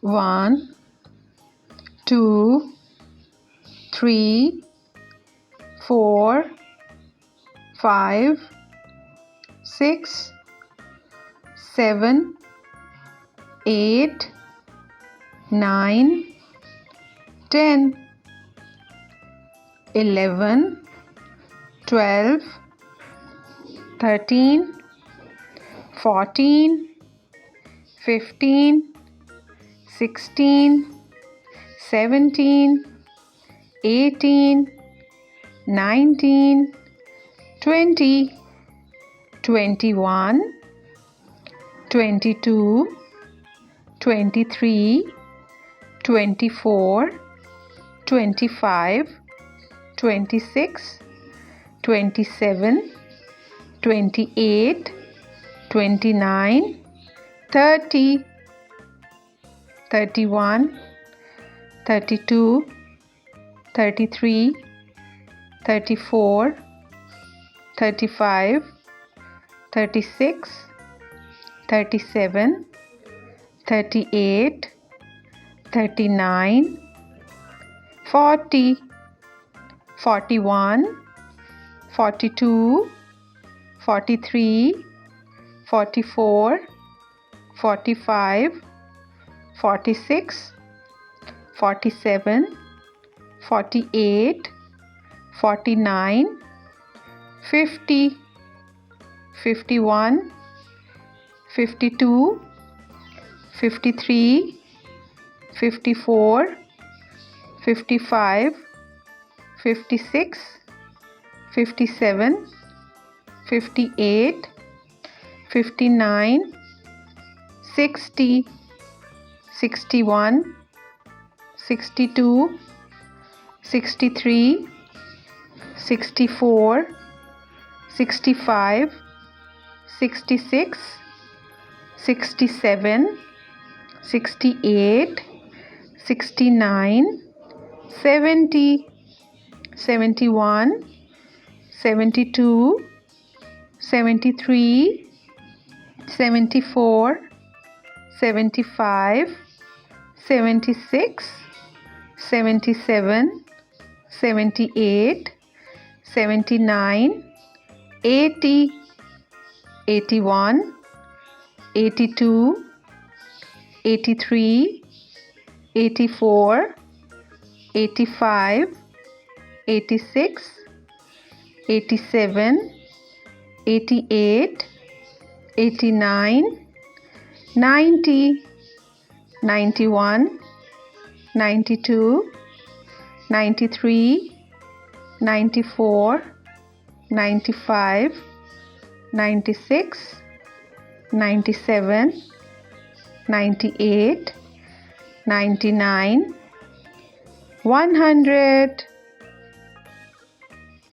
1, 2, 3, 4, 5, 6, 7, 8, 9, 10, 11, 12, 13, 14, 15, 16, 17, 18, 19, 20, 21, 22, 23, 24, 25, 26, 27, 28, 29, 30, 31, 32, 33, 34, 35, 36, 37, 38, 39, 40, 41, 42, 43, 44, 45, 46, 47, 48, 49, 50, 51, 52, 53, 54, 55, 56, 57, 58, 59, 60, 61, 62, 63, 64, 65, 66, 67, 68, 69, 70, 71, 72, 73, 74, 75, 76, 77, 78, 79, 80, 81, 82, 83, 84, 85, 86, 87, 88, 89, 90, 91, 92, 93, 94, 95, 96, 97, 98, 99, 100.